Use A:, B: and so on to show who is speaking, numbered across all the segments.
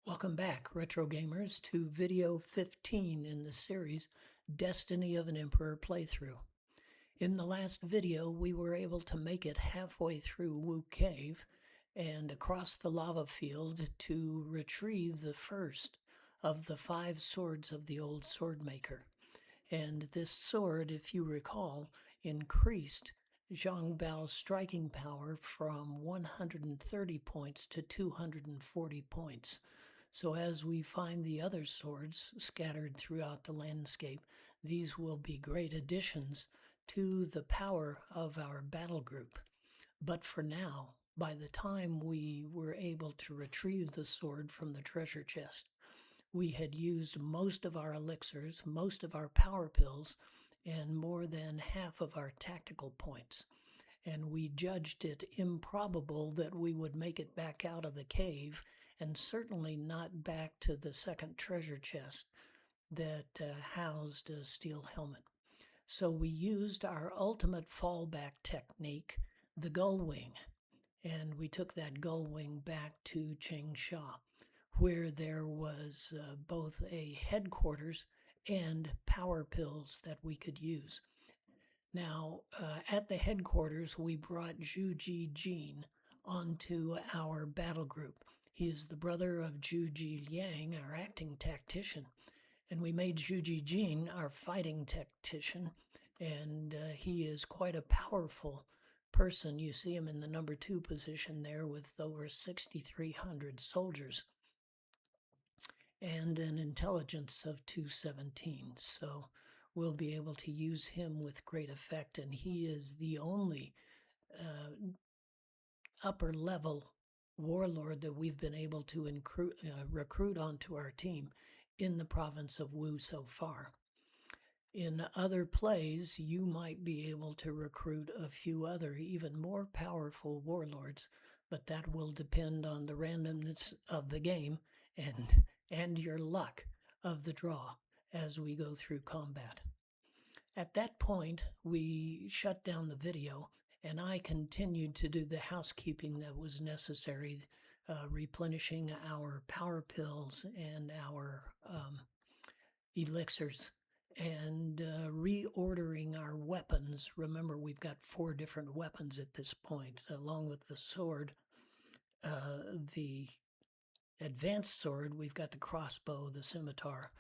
A: Welcome back, Retro Gamers, to video 15 in the series Destiny of an Emperor playthrough. In the last video, we were able to make it halfway through Wu Cave and across the lava field to retrieve the first of the 5 swords of the old swordmaker. And this sword, if you recall, increased Zhang Bao's striking power from 130 points to 240 points. So as we find the other swords scattered throughout the landscape, these will be great additions to the power of our battle group. But for now, by the time we were able to retrieve the sword from the treasure chest, we had used most of our elixirs, most of our power pills, and more than half of our tactical points. And we judged it improbable that we would make it back out of the cave, and certainly not back to the second treasure chest that housed a steel helmet. So we used our ultimate fallback technique, the gull wing, and we took that gull wing back to Changsha, where there was both a headquarters and power pills that we could use. Now, at the headquarters, we brought Zhu Ji Jin onto our battle group. He is the brother of Zhu Ji Liang, our acting tactician, and we made Zhu Ji Jin our fighting tactician, and he is quite a powerful person. You see him in the number 2 position there with over 6,300 soldiers and an intelligence of 217. So we'll be able to use him with great effect, and he is the only upper level warlord that we've been able to recruit onto our team in the province of Wu so far. In other plays, you might be able to recruit a few other even more powerful warlords, but that will depend on the randomness of the game and your luck of the draw as we go through combat. At that point, we shut down the video, and I continued to do the housekeeping that was necessary, replenishing our power pills and our elixirs, and reordering our weapons. Remember, we've got 4 different weapons at this point, along with the sword, the advanced sword, we've got the crossbow, the scimitar,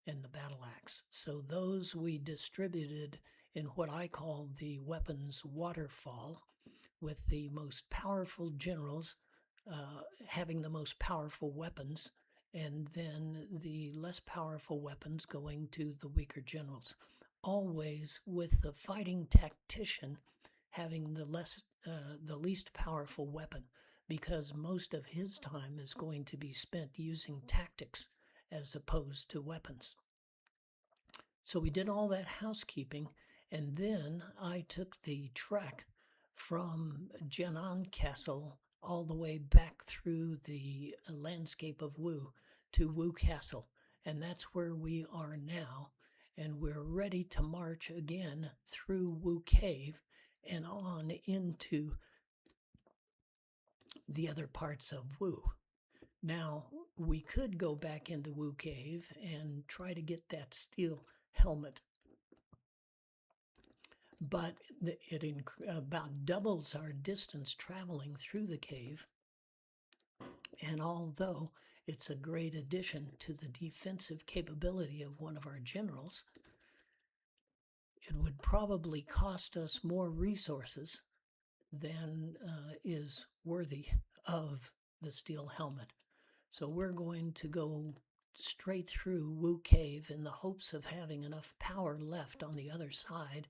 A: and the battle axe. So those we distributed in what I call the weapons waterfall, with the most powerful generals having the most powerful weapons, and then the less powerful weapons going to the weaker generals. Always with the fighting tactician having the least powerful weapon, because most of his time is going to be spent using tactics as opposed to weapons. So we did all that housekeeping, and then I took the trek from Jianan Castle all the way back through the landscape of Wu to Wu Castle, and that's where we are now, and we're ready to march again through Wu Cave and on into the other parts of Wu. Now, we could go back into Wu Cave and try to get that steel helmet, but it about doubles our distance traveling through the cave, and although it's a great addition to the defensive capability of one of our generals, it would probably cost us more resources than is worthy of the steel helmet. So we're going to go straight through Wu Cave in the hopes of having enough power left on the other side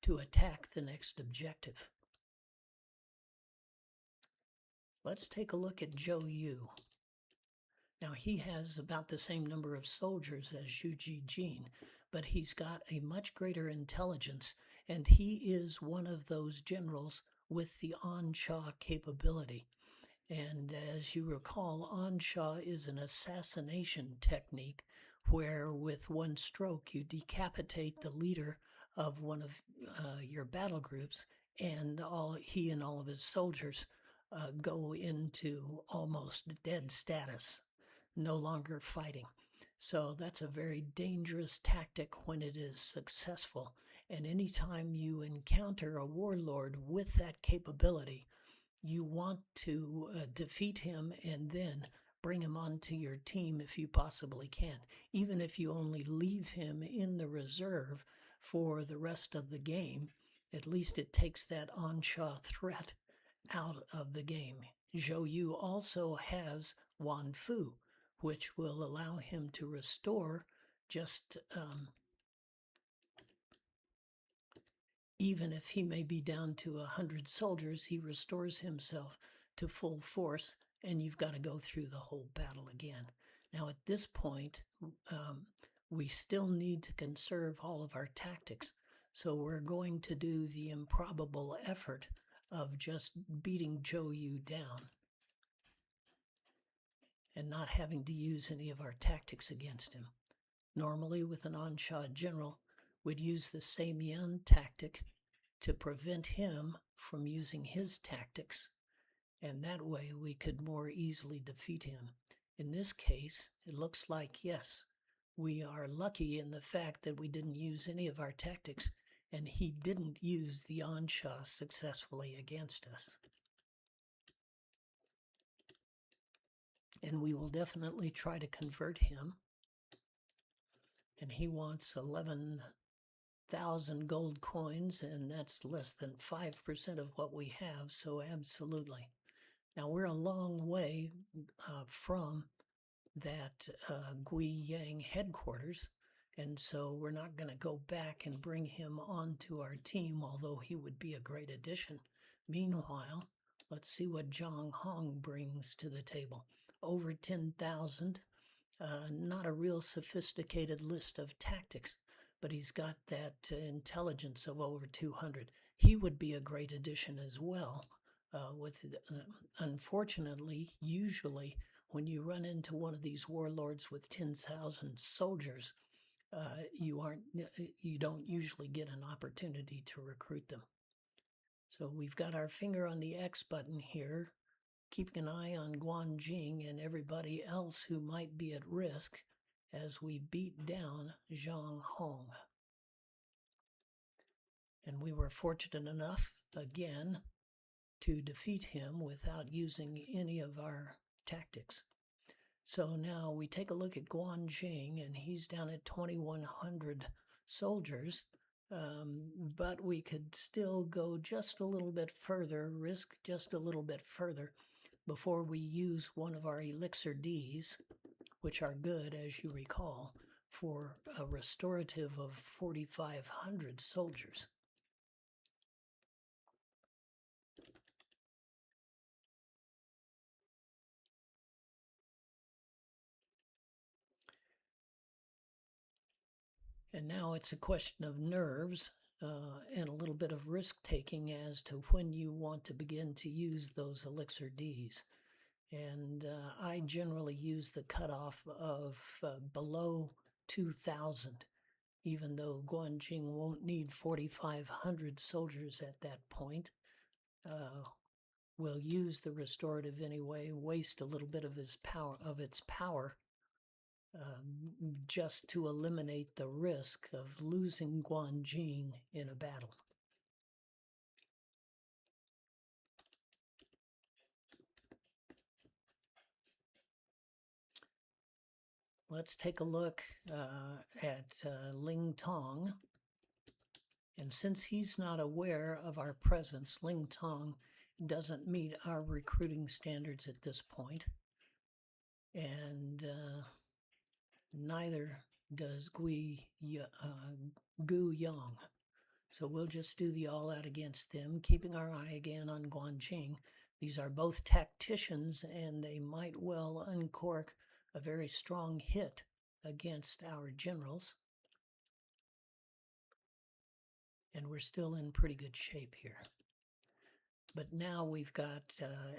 A: to attack the next objective. Let's take a look at Zhou Yu. Now, he has about the same number of soldiers as Zhu Ji Jin, but he's got a much greater intelligence, and he is one of those generals with the Ansha capability. And as you recall, Ansha is an assassination technique where with one stroke you decapitate the leader of one of your battle groups, and he and all of his soldiers go into almost dead status. no longer fighting. So that's a very dangerous tactic when it is successful. And anytime you encounter a warlord with that capability, you want to defeat him and then bring him onto your team if you possibly can. Even if you only leave him in the reserve for the rest of the game, at least it takes that Ansha threat out of the game. Zhou Yu also has Wan Fu, which will allow him to restore just even if he may be down to 100 soldiers, he restores himself to full force, and you've got to go through the whole battle again. Now, at this point, we still need to conserve all of our tactics, so we're going to do the improbable effort of just beating Zhou Yu down and not having to use any of our tactics against him. Normally, with an Ansha general, we'd use the Same Yan tactic to prevent him from using his tactics, and that way we could more easily defeat him. In this case, it looks like, yes, we are lucky in the fact that we didn't use any of our tactics, and he didn't use the Ansha successfully against us. And we will definitely try to convert him. And he wants 11,000 gold coins, and that's less than 5% of what we have, so absolutely. Now, we're a long way from that Guiyang headquarters, and so we're not going to go back and bring him onto our team, although he would be a great addition. Meanwhile, let's see what Zhang Hong brings to the table. Over 10,000, not a real sophisticated list of tactics, but he's got that intelligence of over 200. He would be a great addition as well. Unfortunately, usually when you run into one of these warlords with 10,000 soldiers, you don't usually get an opportunity to recruit them. So we've got our finger on the X button here, keeping an eye on Guanjing and everybody else who might be at risk as we beat down Zhang Hong. And we were fortunate enough, again, to defeat him without using any of our tactics. So now we take a look at Guanjing, and he's down at 2,100 soldiers, but we could still go just a little bit further, risk just a little bit further before we use one of our Elixir Ds, which are good, as you recall, for a restorative of 4,500 soldiers. And now it's a question of nerves and a little bit of risk-taking as to when you want to begin to use those Elixir Ds. And I generally use the cutoff of below 2,000, even though Guanjing won't need 4,500 soldiers at that point. We'll use the restorative anyway, waste a little bit of its power, just to eliminate the risk of losing Guanjing in a battle. Let's take a look at Ling Tong. And since he's not aware of our presence, Ling Tong doesn't meet our recruiting standards at this point. And neither does Gu Yang. So we'll just do the all-out against them, keeping our eye again on Guanjing. These are both tacticians, and they might well uncork a very strong hit against our generals. And we're still in pretty good shape here. But now we've got,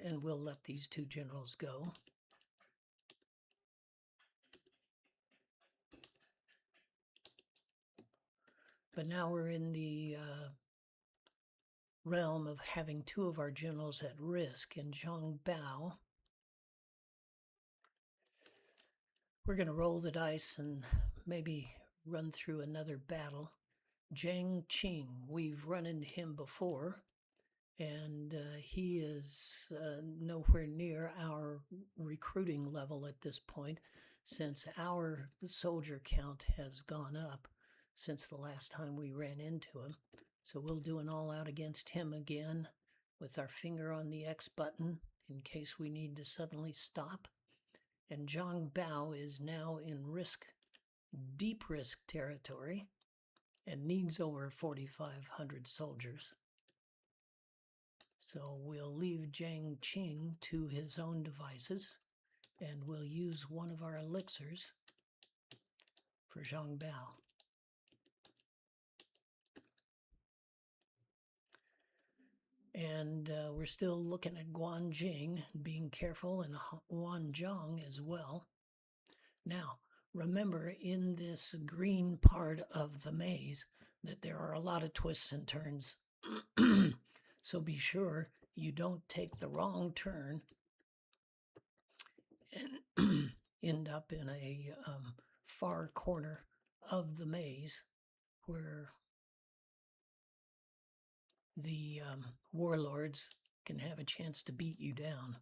A: and we'll let these two generals go. But now we're in the realm of having two of our generals at risk, and Zhang Bao We're going to roll the dice and maybe run through another battle. Jiang Qing, we've run into him before, and he is nowhere near our recruiting level at this point, since our soldier count has gone up since the last time we ran into him. So we'll do an all-out against him again with our finger on the X button in case we need to suddenly stop. And Zhang Bao is now in deep risk territory, and needs over 4,500 soldiers. So we'll leave Jiang Qing to his own devices, and we'll use one of our elixirs for Zhang Bao. And we're still looking at Guanjing, being careful, and Wanzhong as well. Now, remember, in this green part of the maze, that there are a lot of twists and turns. So be sure you don't take the wrong turn and end up in a far corner of the maze where the warlords can have a chance to beat you down.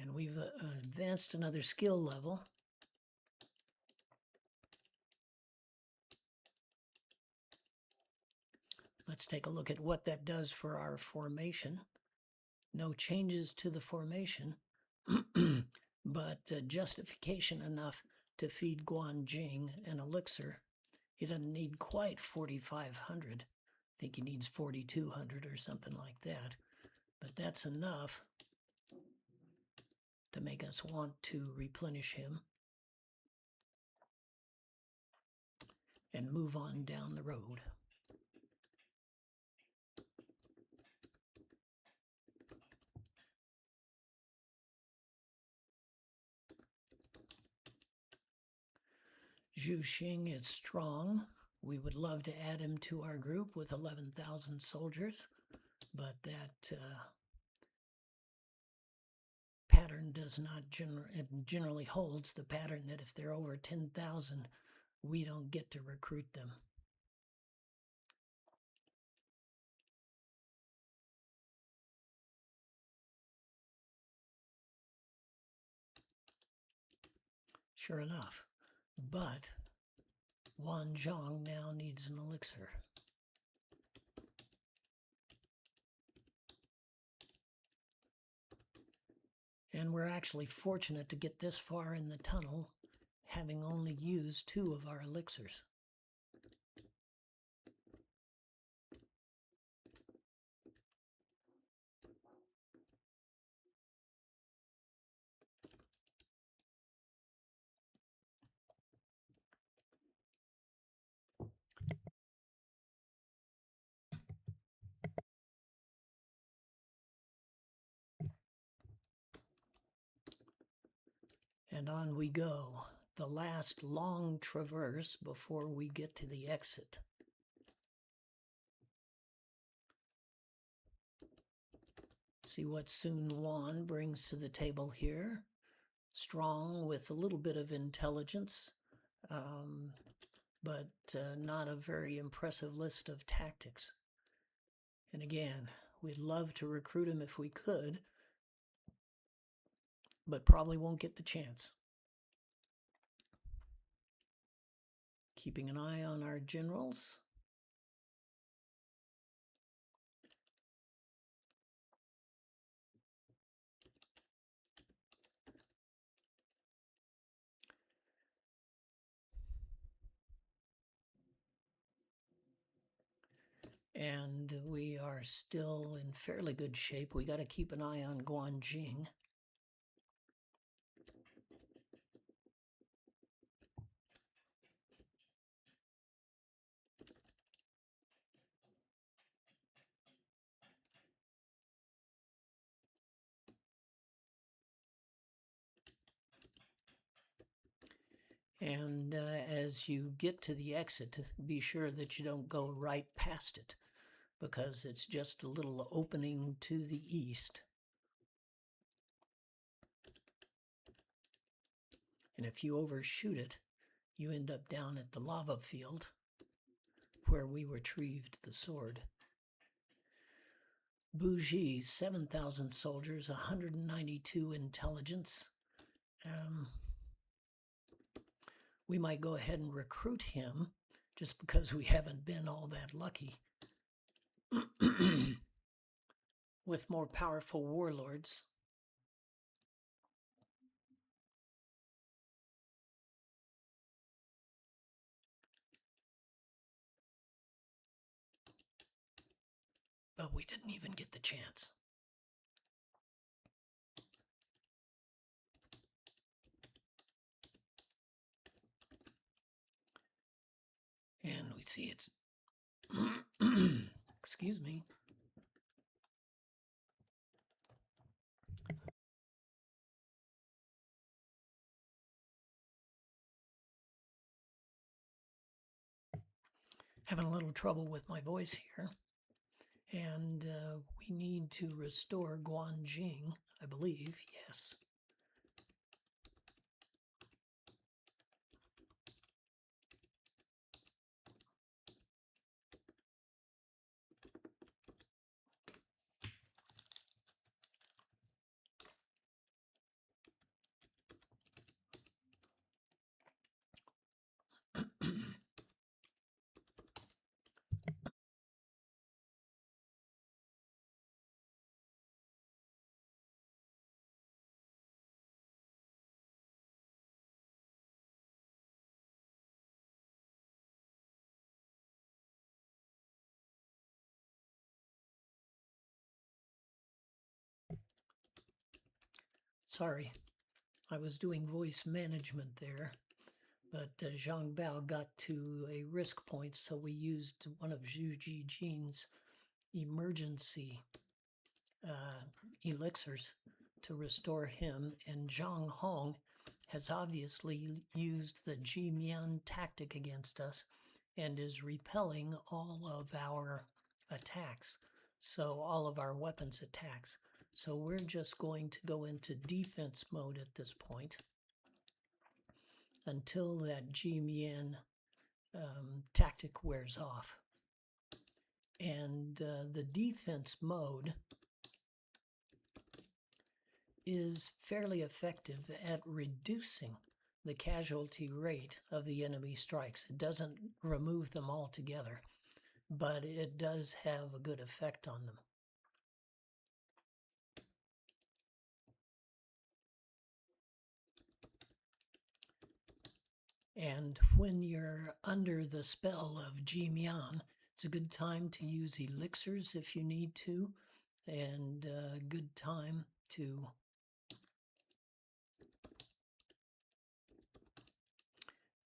A: And we've advanced another skill level. Let's take a look at what that does for our formation. No changes to the formation, but justification enough to feed Guanjing an elixir. He doesn't need quite 4,500. I think he needs 4,200 or something like that. But that's enough to make us want to replenish him and move on down the road. Zhu Xing is strong. We would love to add him to our group with 11,000 soldiers, but that pattern does not generally holds the pattern that if they're over 10,000, we don't get to recruit them. Sure enough, but Wanzhong now needs an elixir. And we're actually fortunate to get this far in the tunnel, having only used 2 of our elixirs. And on we go, the last long traverse before we get to the exit. See what Sun Wan brings to the table here. Strong with a little bit of intelligence, but not a very impressive list of tactics. And again, we'd love to recruit him if we could, but probably won't get the chance. Keeping an eye on our generals. And we are still in fairly good shape. We got to keep an eye on Guanjing. And as you get to the exit, be sure that you don't go right past it, because it's just a little opening to the east. And if you overshoot it, you end up down at the lava field where we retrieved the sword. Bougie, 7,000 soldiers, 192 intelligence. We might go ahead and recruit him just because we haven't been all that lucky with more powerful warlords. But we didn't even get the chance. And we see it's, excuse me. Having a little trouble with my voice here. And we need to restore Guanjing, I believe, yes. Sorry, I was doing voice management there, but Zhang Bao got to a risk point, so we used one of Zhu Jijin's emergency elixirs to restore him, and Zhang Hong has obviously used the Jimian tactic against us and is repelling all of our attacks, so all of our weapons attacks. So we're just going to go into defense mode at this point until that Jimian tactic wears off. And the defense mode is fairly effective at reducing the casualty rate of the enemy strikes. It doesn't remove them altogether, but it does have a good effect on them. And when you're under the spell of Jimian, it's a good time to use elixirs if you need to, and a good time to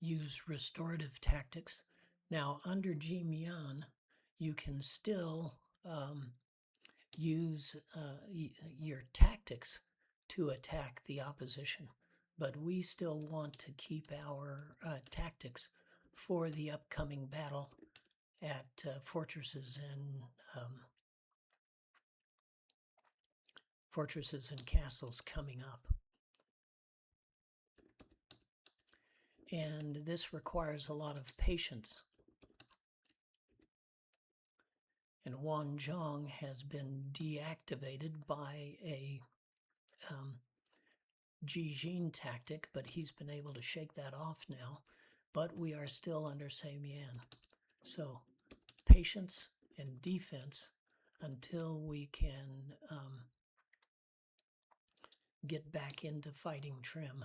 A: use restorative tactics. Now, under Jimian, you can still use your tactics to attack the opposition, but we still want to keep our tactics for the upcoming battle at fortresses and castles coming up. And this requires a lot of patience. And Wanzhong has been deactivated by a Jijin tactic, but he's been able to shake that off now. But we are still under Samian. So patience and defense until we can get back into fighting trim.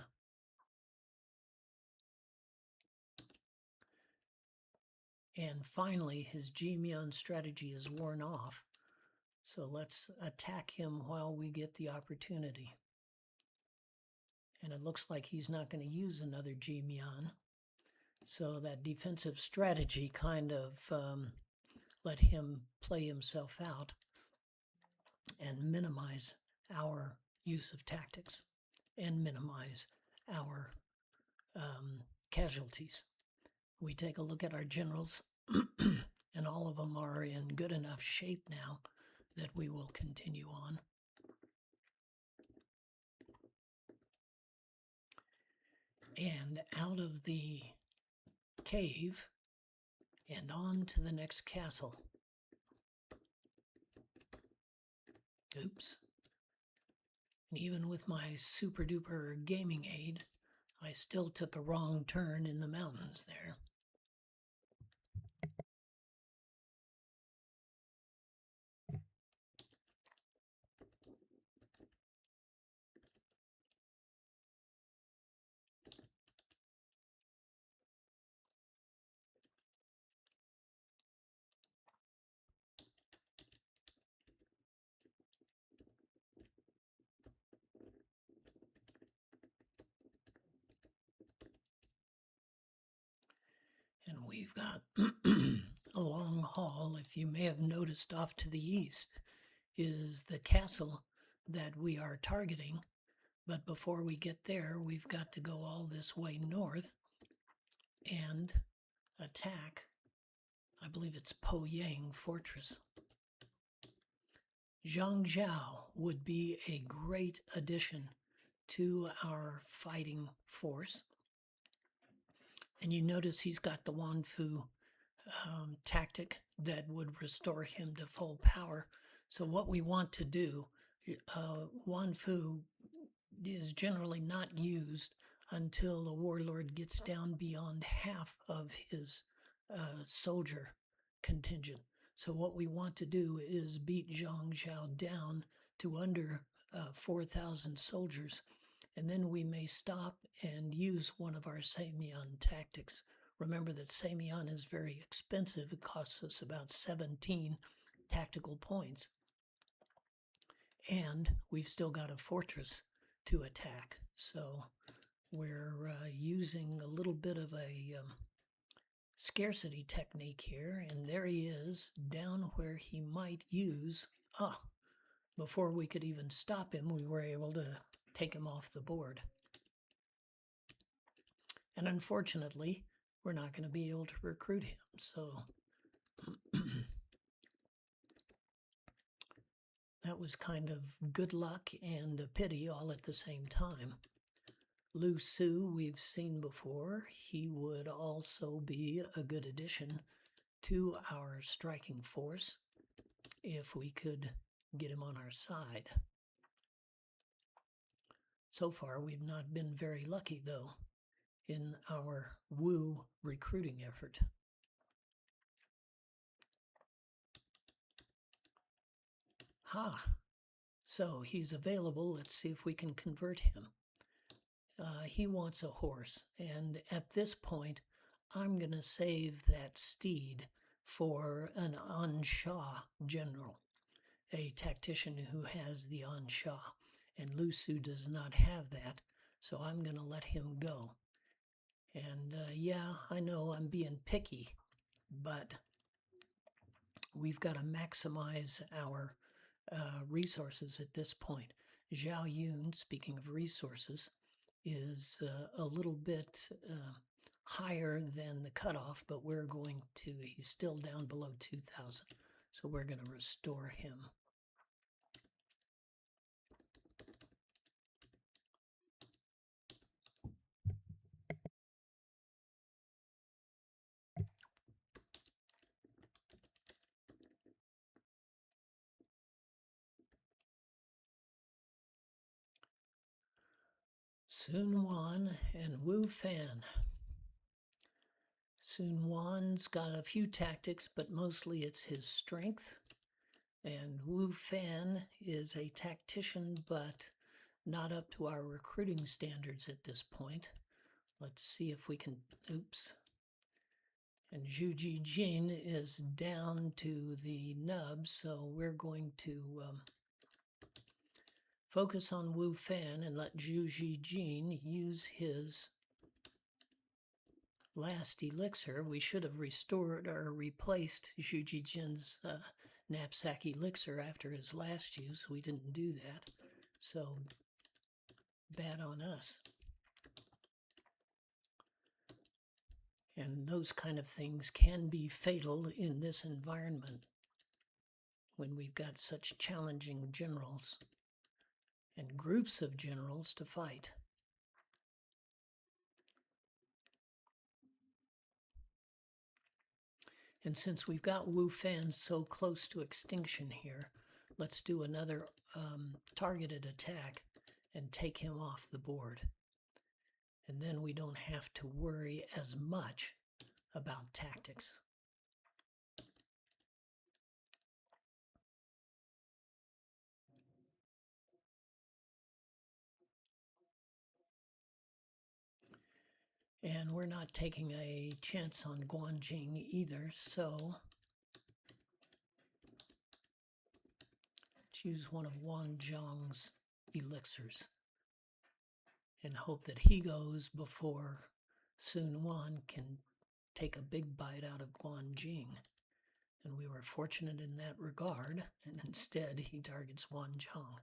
A: And finally, his Jimian strategy is worn off. So let's attack him while we get the opportunity. And it looks like he's not going to use another Jimian. So that defensive strategy kind of let him play himself out and minimize our use of tactics and minimize our casualties. We take a look at our generals, and all of them are in good enough shape now that we will continue on. and out of the cave and on to the next castle. Oops. And even with my super duper gaming aid, I still took a wrong turn in the mountains there. And we've got a long haul. If you may have noticed, off to the east is the castle that we are targeting. But before we get there, we've got to go all this way north and attack, I believe it's Poyang Fortress. Zhang Zhao would be a great addition to our fighting force. And you notice he's got the Wanfu tactic that would restore him to full power. So what we want to do, Wanfu is generally not used until the warlord gets down beyond half of his soldier contingent. So what we want to do is beat Zhang Zhao down to under 4,000 soldiers, and then we may stop and use one of our Seimian tactics. Remember that Seimian is very expensive. It costs us about 17 tactical points. And we've still got a fortress to attack. So we're using a little bit of a scarcity technique here. And there he is, down where he might use... before we could even stop him, we were able to take him off the board. And unfortunately, we're not going to be able to recruit him. So that was kind of good luck and a pity all at the same time. Lu Su, we've seen before. He would also be a good addition to our striking force if we could get him on our side. So far, we've not been very lucky, though, in our Wu recruiting effort. So he's available. Let's see if we can convert him. He wants a horse, and at this point, I'm going to save that steed for an Ansha general, a tactician who has the Ansha, and Lu Su does not have that, so I'm going to let him go. And yeah, I know I'm being picky, but we've got to maximize our resources at this point. Zhao Yun, speaking of resources, is a little bit higher than the cutoff, but we're going to, he's still down below 2,000, so we're going to restore him. Sun Wan and Wu Fan. Sun Wan's got a few tactics, but mostly it's his strength. And Wu Fan is a tactician, but not up to our recruiting standards at this point. Let's see if we can... Oops. And Zhu Jijin is down to the nub, so we're going to focus on Wu Fan and let Zhu Jijin use his last elixir. We should have restored or replaced Zhu Jijin's knapsack elixir after his last use. We didn't do that, so bad on us. And those kind of things can be fatal in this environment when we've got such challenging generals and groups of generals to fight. And since we've got Wu Fan so close to extinction here, let's do another targeted attack and take him off the board. And then we don't have to worry as much about tactics. And we're not taking a chance on Guanjing either, so choose one of Wanzhong's elixirs and hope that he goes before Sun Wan can take a big bite out of Guanjing. And we were fortunate in that regard, and instead he targets Wanzhong.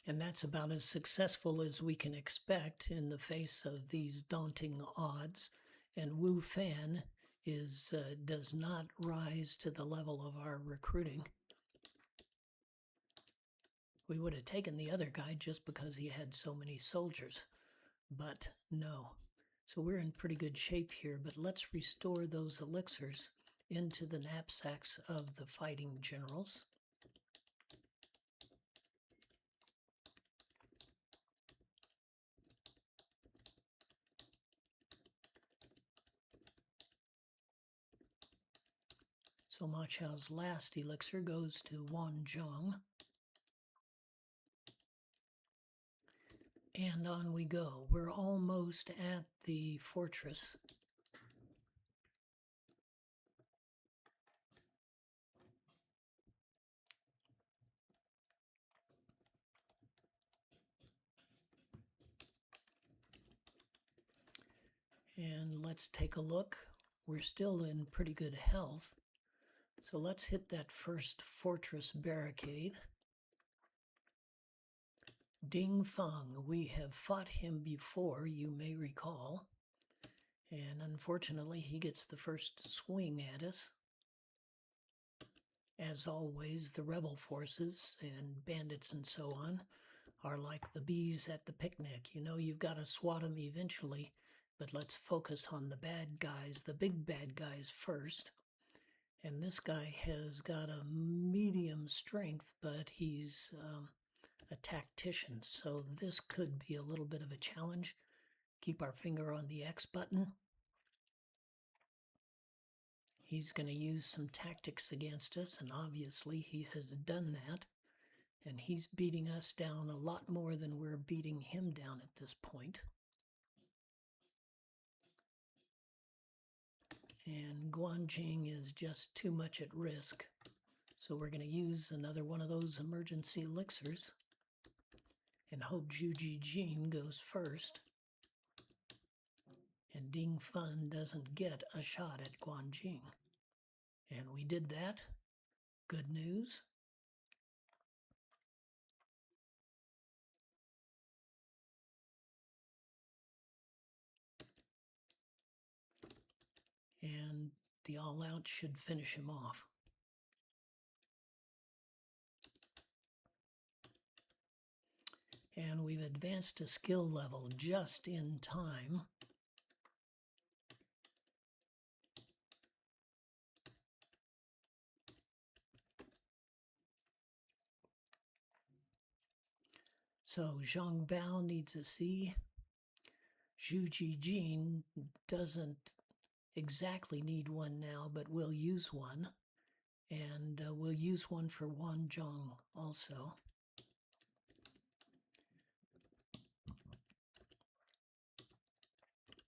A: And that's about as successful as we can expect in the face of these daunting odds. And Wu Fan does not rise to the level of our recruiting. We would have taken the other guy just because he had so many soldiers, but no. So we're in pretty good shape here, but let's restore those elixirs into the knapsacks of the fighting generals. So Ma Chao's last elixir goes to Wanzhong. And on we go. We're almost at the fortress. And let's take a look. We're still in pretty good health. So let's hit that first fortress barricade. Ding Feng, we have fought him before, you may recall. And unfortunately, he gets the first swing at us. As always, the rebel forces and bandits and so on are like the bees at the picnic. You know, you've got to swat them eventually, but let's focus on the bad guys, the big bad guys first. And this guy has got a medium strength, but he's a tactician, so this could be a little bit of a challenge. Keep our finger on the X button. He's going to use some tactics against us, and obviously he has done that. And he's beating us down a lot more than we're beating him down at this point. And Guanjing is just too much at risk. So we're going to use another one of those emergency elixirs and hope Zhu Jijin goes first. And Ding Feng doesn't get a shot at Guanjing. And we did that. Good news. And the all-out should finish him off. And we've advanced a skill level just in time. So Zhang Bao needs a C. Zhu Jijin doesn't exactly need one now, but we'll use one. And we'll use one for Wanzhong also.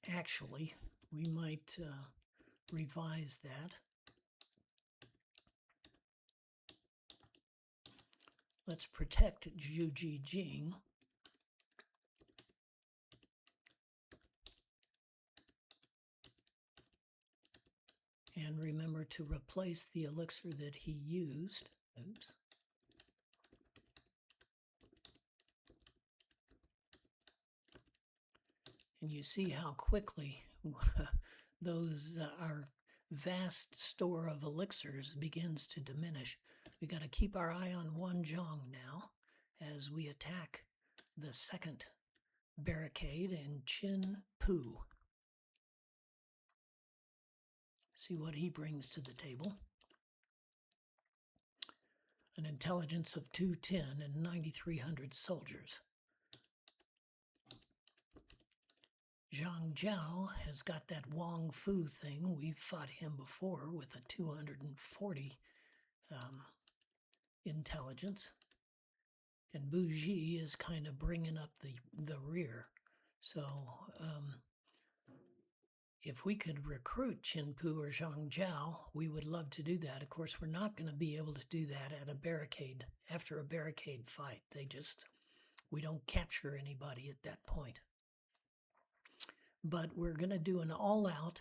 A: Actually, we might revise that. Let's protect Zhu Jijing. And remember to replace the elixir that he used. Oops. And you see how quickly those are vast store of elixirs begins to diminish. We got to keep our eye on Wanzhong now as we attack the second barricade in Qinpu. See what he brings to the table. An intelligence of 210 and 9,300 soldiers. Zhang Jiao has got that Wang Fu thing. We've fought him before with a 240 intelligence. And Bu Ji is kind of bringing up the rear. So if we could recruit Qinpu or Zhang Jiao, we would love to do that. Of course, we're not going to be able to do that at a barricade, after a barricade fight. We don't capture anybody at that point. But we're going to do an all-out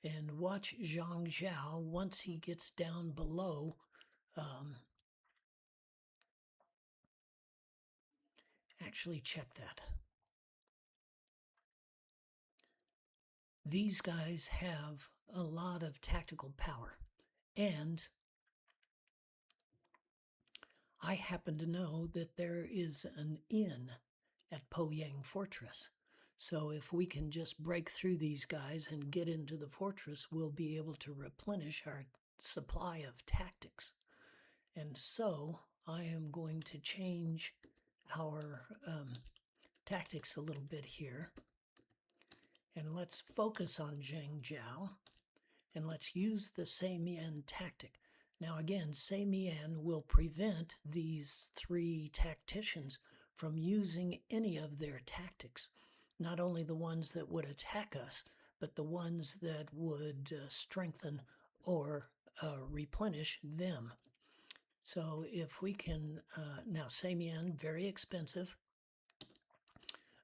A: and watch Zhang Jiao once he gets down below. Actually, check that. These guys have a lot of tactical power, and I happen to know that there is an inn at Poyang Fortress. So if we can just break through these guys and get into the fortress, we'll be able to replenish our supply of tactics. And so I am going to change our tactics a little bit here. And let's focus on Zhang Jiao, and let's use the Sei Mian tactic. Now again, Sei Mian will prevent these three tacticians from using any of their tactics. Not only the ones that would attack us, but the ones that would strengthen or replenish them. So if we can, now Sei Mian, very expensive,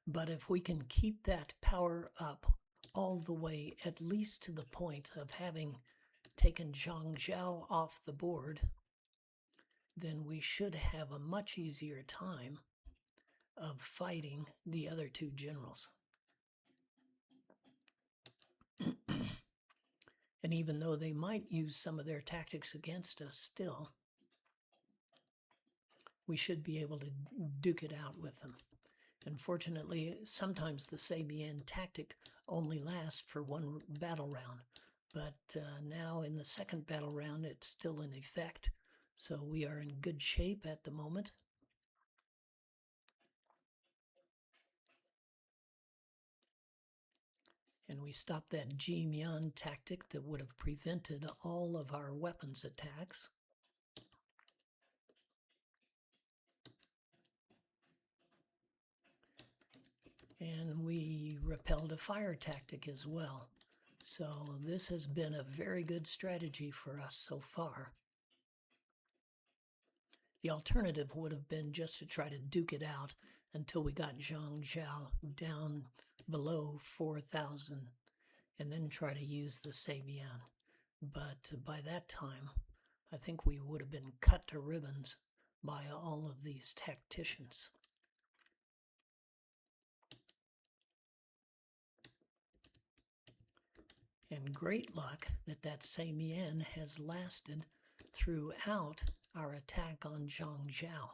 A: but if we can keep that power up all the way, at least to the point of having taken Zhang Jiao off the board, then we should have a much easier time of fighting the other two generals. And even though they might use some of their tactics against us still, we should be able to duke it out with them. Unfortunately, sometimes the Sei Mian tactic only lasts for one battle round, but now in the second battle round it's still in effect, so we are in good shape at the moment. And we stopped that Ji Mian tactic that would have prevented all of our weapons attacks. And we repelled a fire tactic as well. So this has been a very good strategy for us so far. The alternative would have been just to try to duke it out until we got Zhang Jiao down below 4,000 and then try to use the Sei Mian. But by that time, I think we would have been cut to ribbons by all of these tacticians. And great luck that Sei Mian has lasted throughout our attack on Zhang Jiao.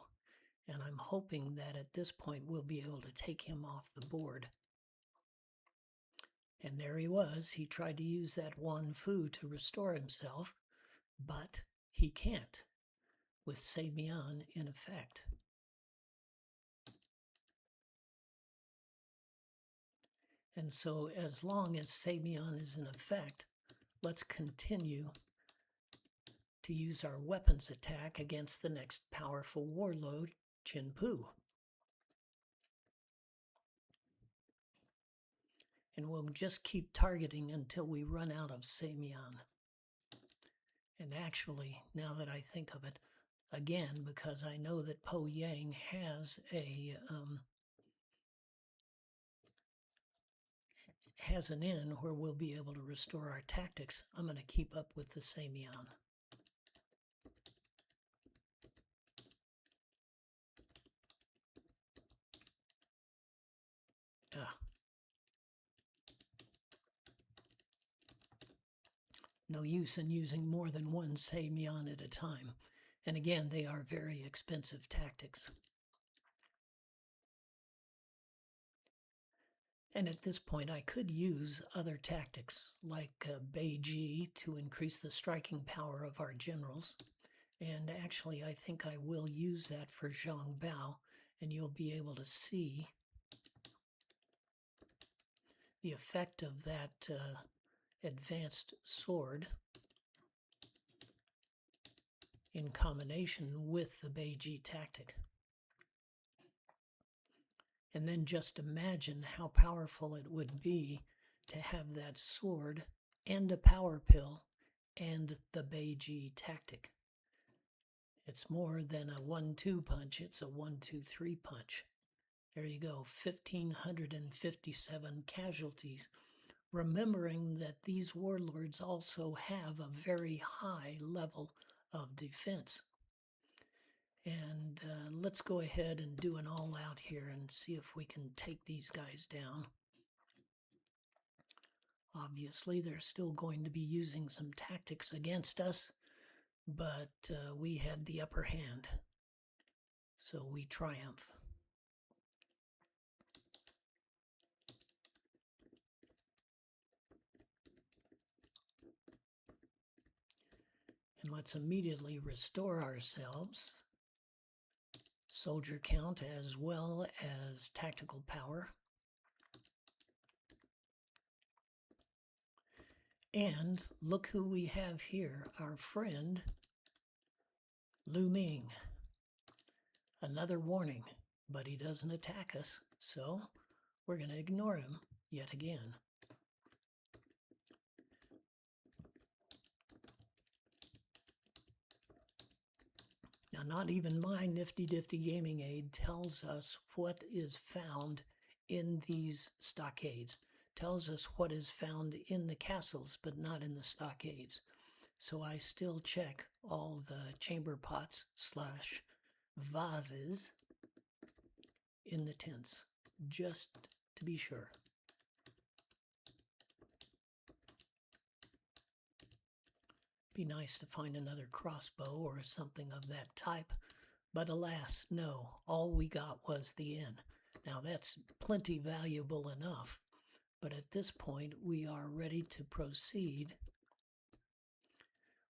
A: And I'm hoping that at this point we'll be able to take him off the board. And there he was. He tried to use that Wan Fu to restore himself, but he can't with Sei Mian in effect. And so as long as Sei Mian is in effect, let's continue to use our weapons attack against the next powerful warlord, Qinpu. And we'll just keep targeting until we run out of Sei Mian. And actually, now that I think of it, again, because I know that Poyang has an inn where we'll be able to restore our tactics, I'm going to keep up with the Sei Mian. No use in using more than one Seimyan at a time. And again, they are very expensive tactics. And at this point, I could use other tactics like Beiji to increase the striking power of our generals. And actually, I think I will use that for Zhang Bao, and you'll be able to see the effect of that advanced sword in combination with the Beiji tactic. And then just imagine how powerful it would be to have that sword and a power pill and the Beiji tactic. It's more than a 1-2 punch, it's a 1-2-3 punch. There you go, 1,557 casualties. Remembering that these warlords also have a very high level of defense. And let's go ahead and do an all-out here and see if we can take these guys down. Obviously, they're still going to be using some tactics against us, but we had the upper hand, so we triumph. And let's immediately restore ourselves. Soldier count as well as tactical power. And look who we have here, our friend Lu Ming. Another warning, but he doesn't attack us, so we're going to ignore him yet again. Now, not even my nifty-difty gaming aid tells us what is found in these stockades. Tells us what is found in the castles, but not in the stockades. So I still check all the chamber pots / vases in the tents, just to be sure. Be nice to find another crossbow or something of that type, but alas, no, all we got was the inn. Now that's plenty valuable enough, but at this point we are ready to proceed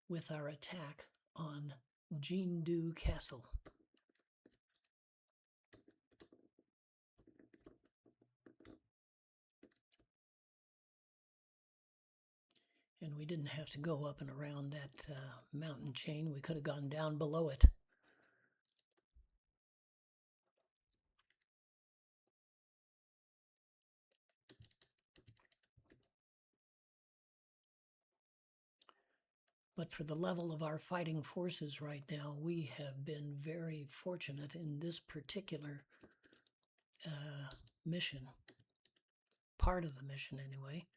A: with our attack on Jindu Castle. And we didn't have to go up and around that mountain chain. We could have gone down below it. But for the level of our fighting forces right now, we have been very fortunate in this particular mission. Part of the mission, anyway.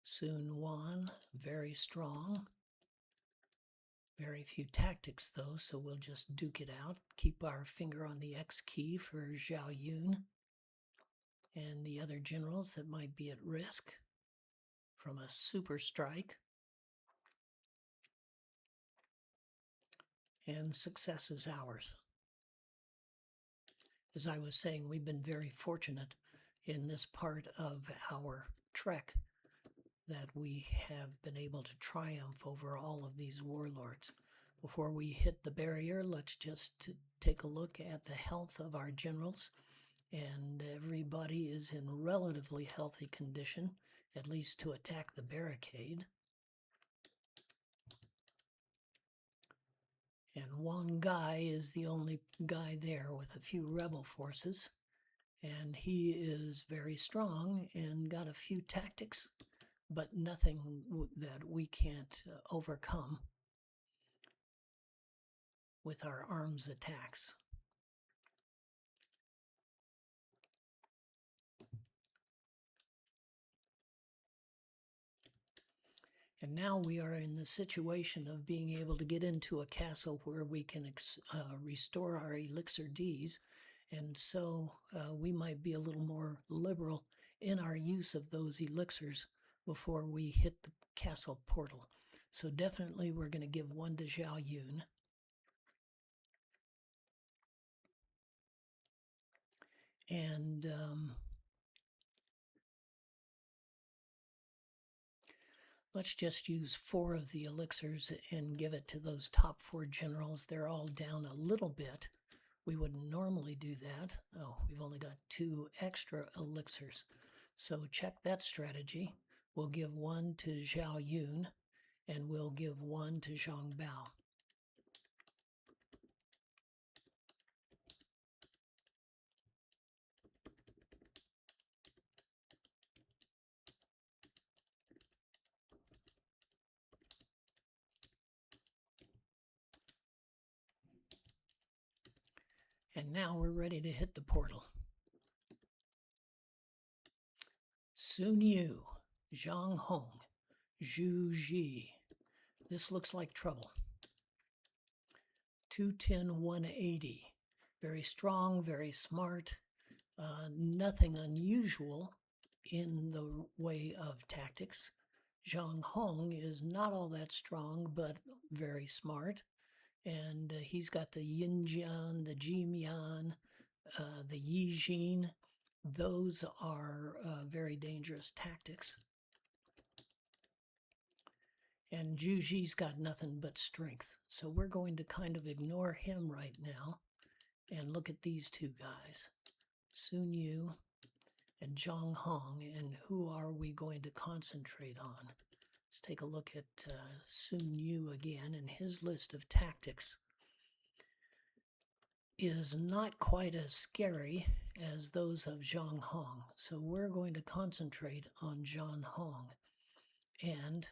A: Sun Quan, very strong. Very few tactics, though, so we'll just duke it out. Keep our finger on the X key for Zhao Yun and the other generals that might be at risk from a super strike. And success is ours. As I was saying, we've been very fortunate in this part of our trek that we have been able to triumph over all of these warlords. Before we hit the barrier, let's just take a look at the health of our generals. And everybody is in relatively healthy condition, at least to attack the barricade. And Wang Gai is the only guy there with a few rebel forces. And he is very strong and got a few tactics, but nothing that we can't overcome with our arms attacks. And now we are in the situation of being able to get into a castle where we can restore our elixir Ds, and so we might be a little more liberal in our use of those elixirs before we hit the castle portal. So definitely we're going to give one to Zhao Yun. And let's just use 4 of the elixirs and give it to those top 4 generals. They're all down a little bit. We wouldn't normally do that. Oh, we've only got 2 extra elixirs. So check that strategy. We'll give 1 to Zhao Yun, and we'll give 1 to Zhang Bao. And now we're ready to hit the portal. Sun Yu, Zhang Hong, Zhu Ji. This looks like trouble. 210, 180. Very strong, very smart. Nothing unusual in the way of tactics. Zhang Hong is not all that strong, but very smart. And he's got the Yinjian, the Jimian, the Yijin. Those are very dangerous tactics. And Zhu Ji's got nothing but strength. So we're going to kind of ignore him right now and look at these 2 guys, Sun Yu and Zhang Hong. And who are we going to concentrate on? Let's take a look at Sun Yu again, and his list of tactics is not quite as scary as those of Zhang Hong. So we're going to concentrate on Zhang Hong. And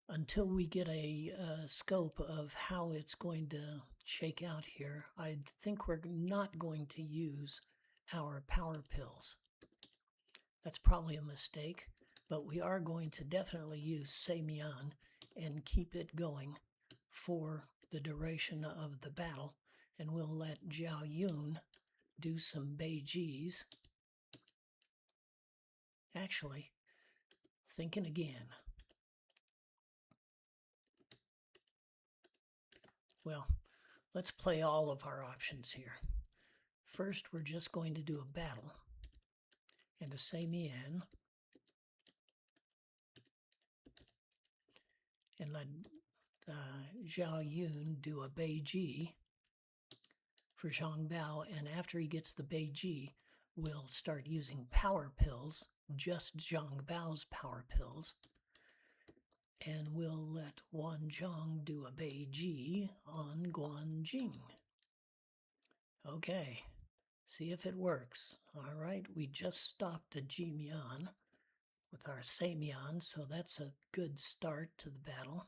A: until we get a scope of how it's going to shake out here, I think we're not going to use our power pills. That's probably a mistake, but we are going to definitely use Seimian and keep it going for the duration of the battle. And we'll let Zhao Yun do some Beijis. Actually, thinking again. Well, let's play all of our options here. First, we're just going to do a battle and a Seimian, and let Zhao Yun do a Beiji for Zhang Bao, and after he gets the Beiji, we'll start using power pills, just Zhang Bao's power pills, and we'll let Wan Zhang do a Beiji on Guanjing. Okay, see if it works. All right, we just stopped the Jimian with our Seimian, so that's a good start to the battle.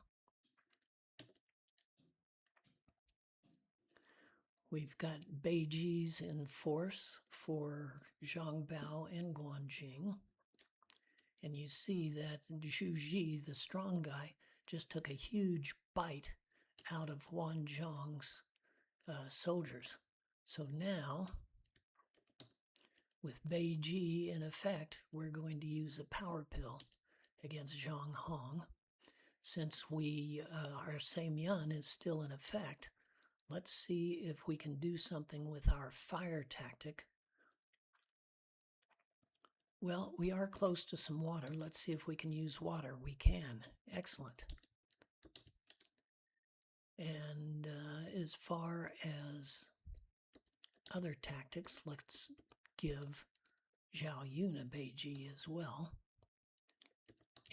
A: We've got Beijis in force for Zhang Bao and Guanjing. And you see that Zhu Ji, the strong guy, just took a huge bite out of Wan Zhang's soldiers. So now, with Beiji in effect, we're going to use a power pill against Zhang Hong. Since our Seimian is still in effect, let's see if we can do something with our fire tactic. Well, we are close to some water. Let's see if we can use water. We can. Excellent. And as far as other tactics, let's give Zhao Yun a Beiji as well.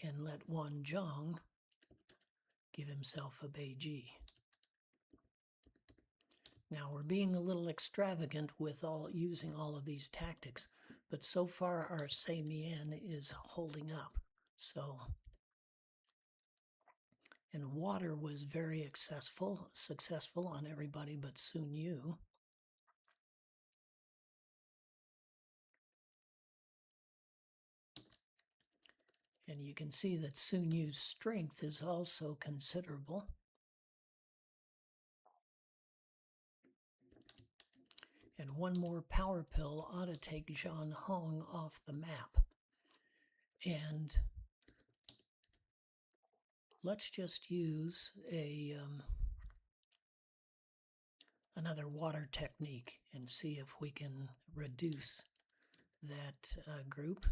A: And let Wan Zhang give himself a Beiji. Now we're being a little extravagant with using all of these tactics, but so far our Seimian is holding up. So, and water was very successful on everybody but Sun Yu. And you can see that Sun Yu's strength is also considerable. And one more power pill ought to take Zhang Hong off the map. And let's just use another water technique and see if we can reduce that group.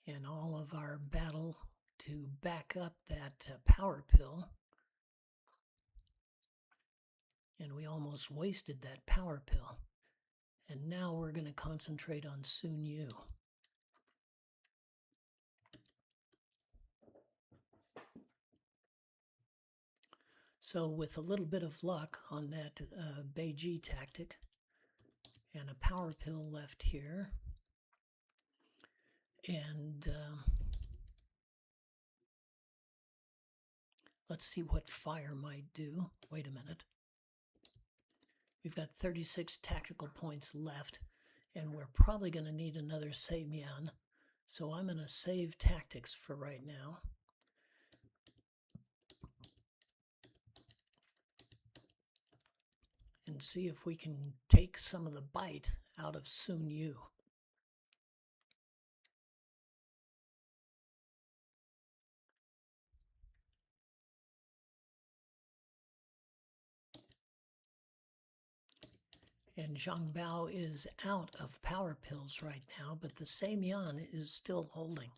A: And all of our battle to back up that power pill. And we almost wasted that power pill. And now we're going to concentrate on Sun Yu. So with a little bit of luck on that Beiji tactic and a power pill left here, and let's see what fire might do. Wait a minute. We've got 36 tactical points left, and we're probably going to need another Seimian. So I'm going to save tactics for right now. And see if we can take some of the bite out of Sun Yu. And Zhang Bao is out of power pills right now, but the Seimian is still holding.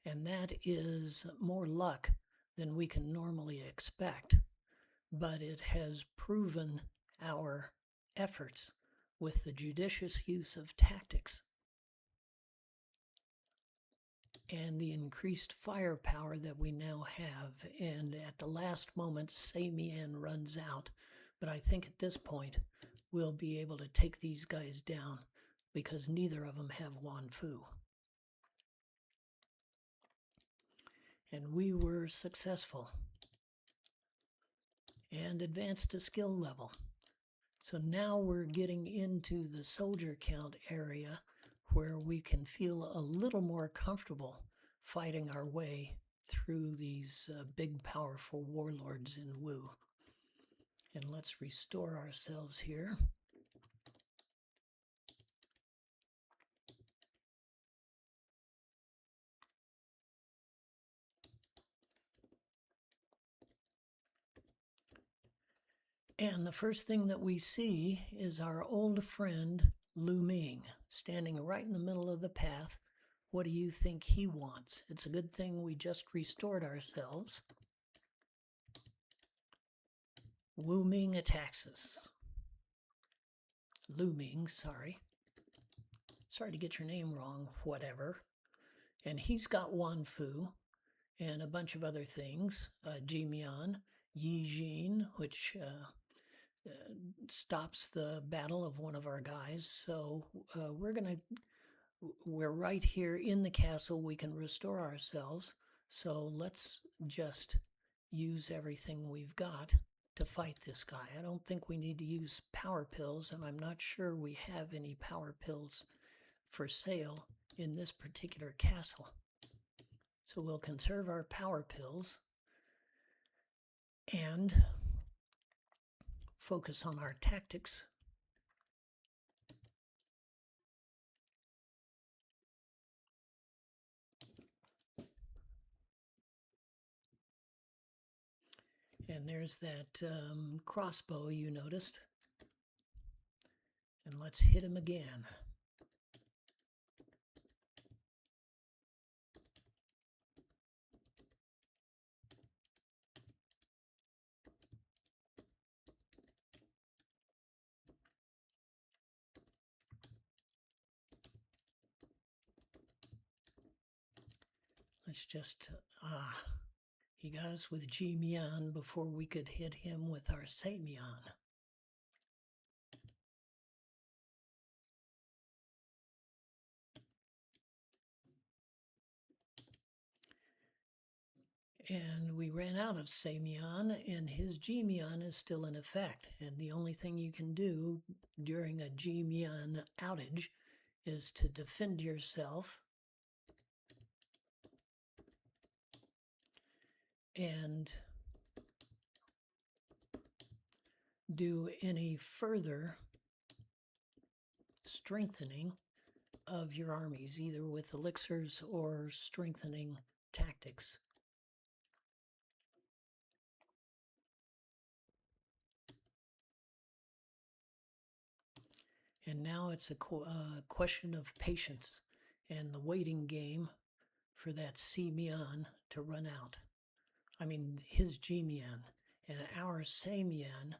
A: And that is more luck than we can normally expect. But it has proven our efforts with the judicious use of tactics and the increased firepower that we now have. And at the last moment, Seimian runs out. But I think at this point, we'll be able to take these guys down because neither of them have Wan Fu. And we were successful and advanced to skill level. So now we're getting into the soldier count area where we can feel a little more comfortable fighting our way through these big, powerful warlords in Wu. And let's restore ourselves here. And the first thing that we see is our old friend Lu Ming standing right in the middle of the path. What do you think he wants? It's a good thing we just restored ourselves. Wu Ming attacks us. Lu Ming, sorry. Sorry to get your name wrong, whatever. And he's got Wan Fu and a bunch of other things. Jimian, Yi Jin, which stops the battle of one of our guys. So we're right here in the castle. We can restore ourselves. So let's just use everything we've got to fight this guy. I don't think we need to use power pills, and I'm not sure we have any power pills for sale in this particular castle. So we'll conserve our power pills and focus on our tactics. And there's that crossbow you noticed. And let's hit him again. Let's just, he got us with Jimian before we could hit him with our Seimian. And we ran out of Seimian, and his Jimian is still in effect. And the only thing you can do during a Jimian outage is to defend yourself and do any further strengthening of your armies, either with elixirs or strengthening tactics. And now it's a question of patience and the waiting game for that Simian to run out. I mean, his G-Mian. And our Samian,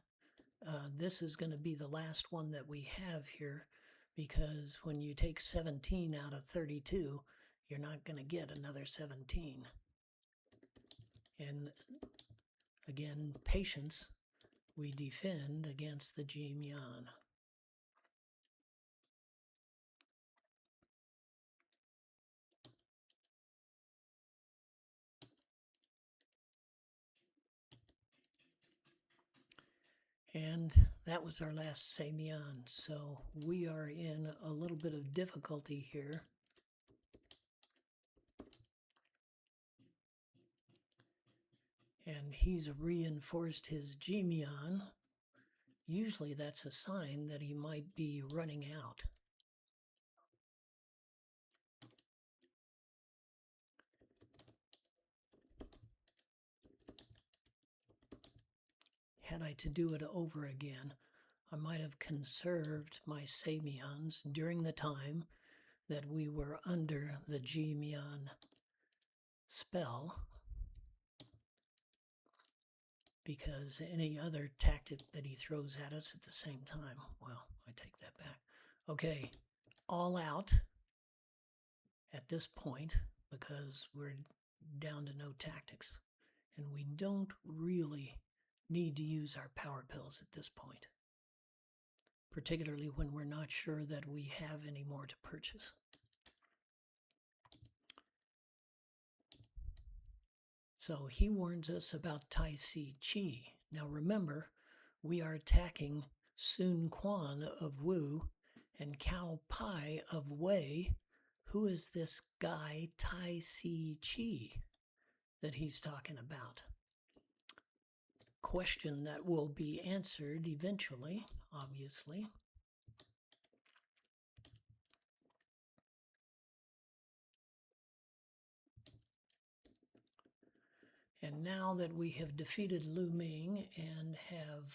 A: this is going to be the last one that we have here, because when you take 17 out of 32, you're not going to get another 17. And again, patience, we defend against the G-Mian. And that was our last Samian, so we are in a little bit of difficulty here. And he's reinforced his G-Mian. Usually that's a sign that he might be running out. Had I to do it over again, I might have conserved my Samians during the time that we were under the G-Mian spell, because any other tactic that he throws at us at the same time, well, I take that back. Okay, all out at this point, because we're down to no tactics, and we don't really need to use our power pills at this point, particularly when we're not sure that we have any more to purchase. So he warns us about Tai Si Chi. Now remember, we are attacking Sun Quan of Wu and Cao Pai of Wei. Who is this guy Tai Si Chi that he's talking about? Question that will be answered eventually, obviously. And now that we have defeated Lu Ming and have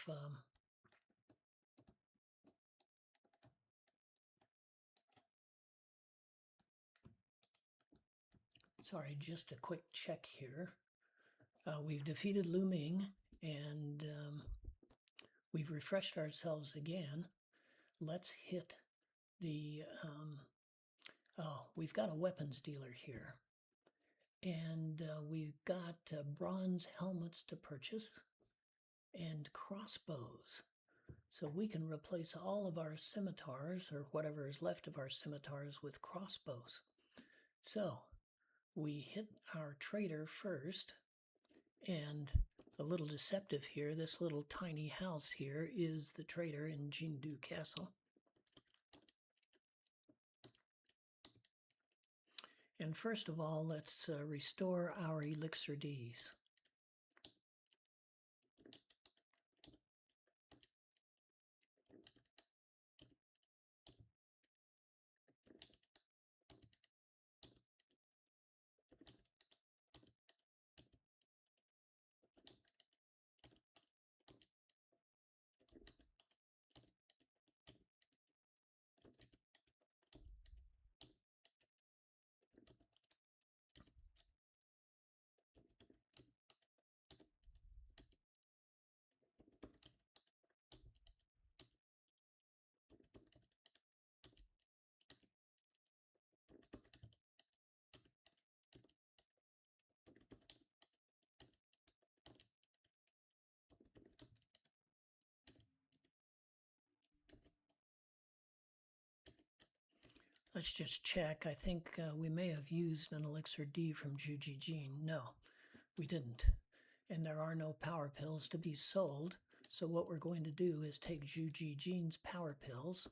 A: sorry, just a quick check here. We've defeated Lu Ming, and we've refreshed ourselves again. Let's hit the... we've got a weapons dealer here. And we've got bronze helmets to purchase and crossbows. So we can replace all of our scimitars, or whatever is left of our scimitars, with crossbows. So we hit our trader first, and a little deceptive here, this little tiny house here is the trader in Jindu Castle. And first of all, let's restore our elixir Ds. Let's just check. I think we may have used an elixir D from Juji Jean. No, we didn't. And there are no power pills to be sold. So what we're going to do is take Juji Jean's power pills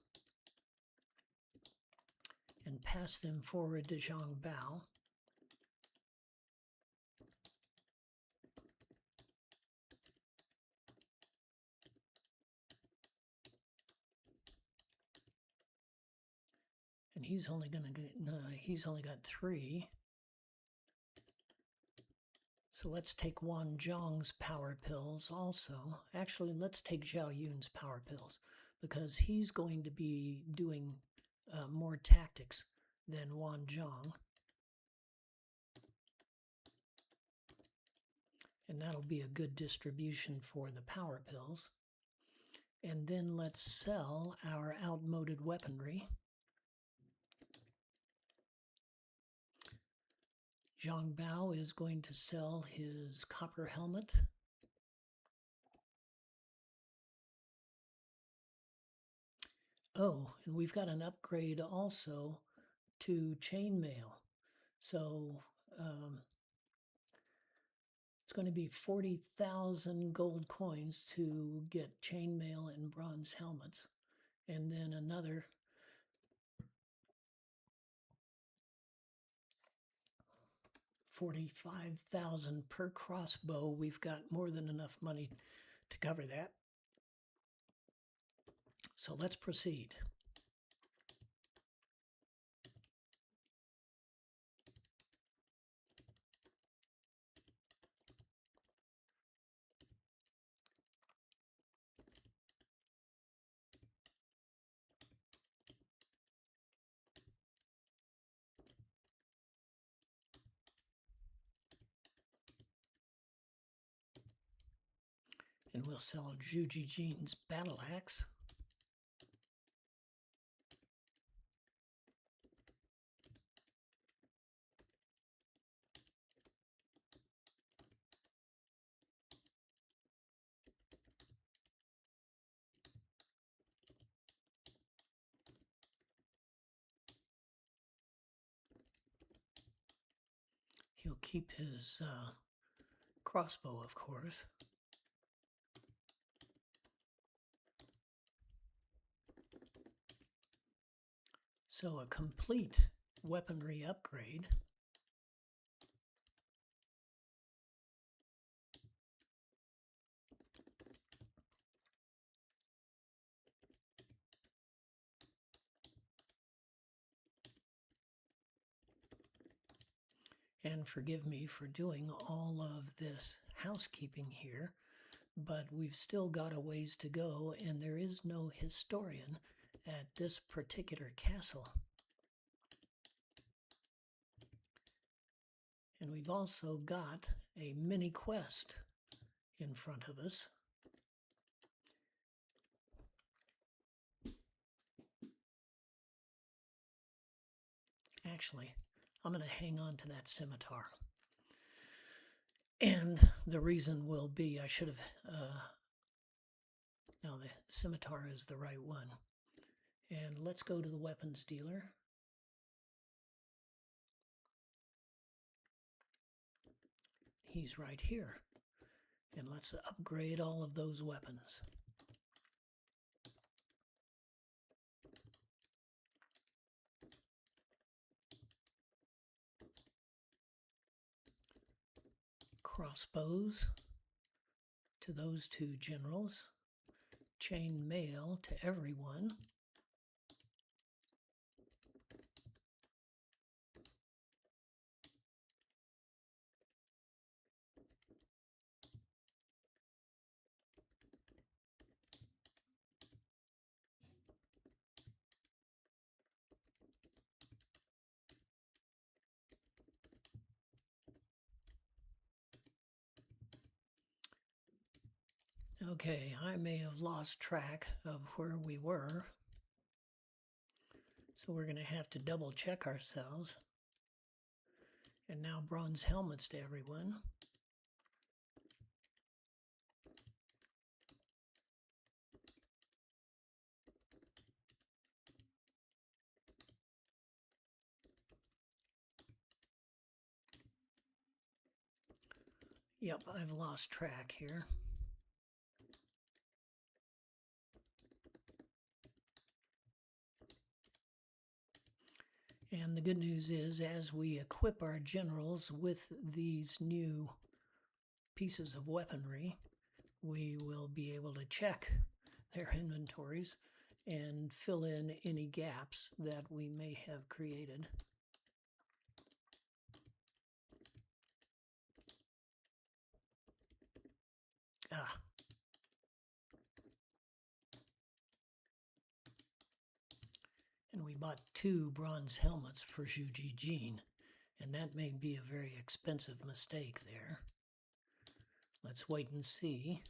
A: and pass them forward to Zhang Bao. And he's only going to get, he's only got 3. So let's take Wan Zhong's power pills also. Actually, let's take Zhao Yun's power pills because he's going to be doing more tactics than Wan Zhong. And that'll be a good distribution for the power pills. And then let's sell our outmoded weaponry. Zhang Bao is going to sell his copper helmet. Oh, and we've got an upgrade also to chainmail. So it's going to be 40,000 gold coins to get chainmail and bronze helmets. And then another 45,000 per crossbow. We've got more than enough money to cover that. So let's proceed. And we'll sell Zhu Jijin's battle axe. He'll keep his crossbow, of course. So a complete weaponry upgrade. And forgive me for doing all of this housekeeping here, but we've still got a ways to go, and there is no historian at this particular castle. And we've also got a mini quest in front of us. Actually, I'm going to hang on to that scimitar. And the reason will be I should have... no, the scimitar is the right one. And let's go to the weapons dealer. He's right here. And let's upgrade all of those weapons. Crossbows to those 2 generals. Chain mail to everyone. Okay, I may have lost track of where we were. So we're going to have to double check ourselves. And now bronze helmets to everyone. Yep, I've lost track here. And the good news is, as we equip our generals with these new pieces of weaponry, we will be able to check their inventories and fill in any gaps that we may have created. And we bought 2 bronze helmets for Zhu Jin, and that may be a very expensive mistake there. Let's wait and see.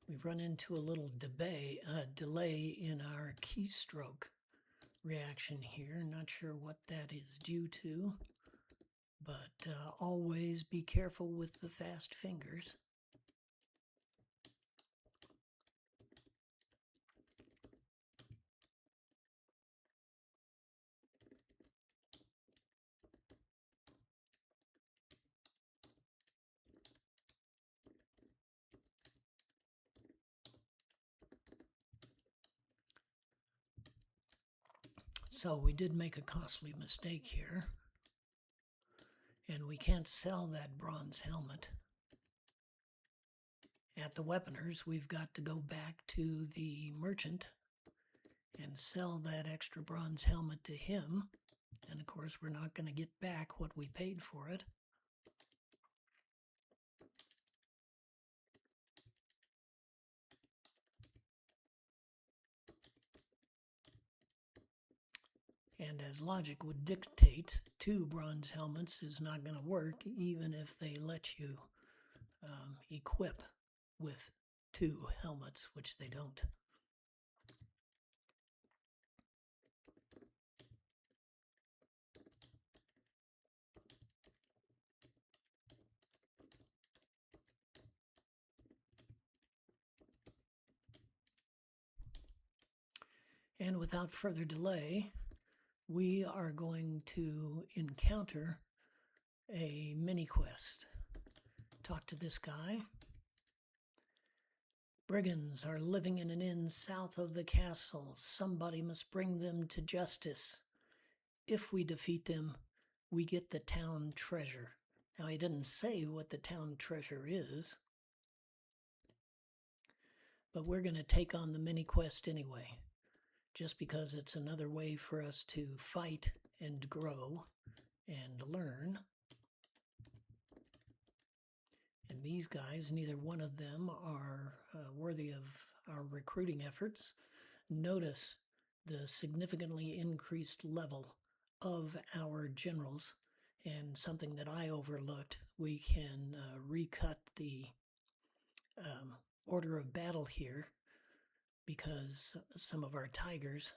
A: We've run into a little delay in our keystroke reaction here. Not sure what that is due to, but always be careful with the fast fingers. So we did make a costly mistake here, and we can't sell that bronze helmet. At the weaponers, we've got to go back to the merchant and sell that extra bronze helmet to him. And of course, we're not going to get back what we paid for it. And as logic would dictate, 2 bronze helmets is not going to work, even if they let you equip with 2 helmets, which they don't. And without further delay, we are going to encounter a mini quest. Talk to this guy. Brigands are living in an inn south of the castle. Somebody must bring them to justice. If we defeat them, we get the town treasure. Now, he didn't say what the town treasure is, but we're going to take on the mini quest anyway, just because it's another way for us to fight and grow and learn. And these guys, neither one of them are worthy of our recruiting efforts. Notice the significantly increased level of our generals, and something that I overlooked, we can recut the order of battle here, because some of our tigers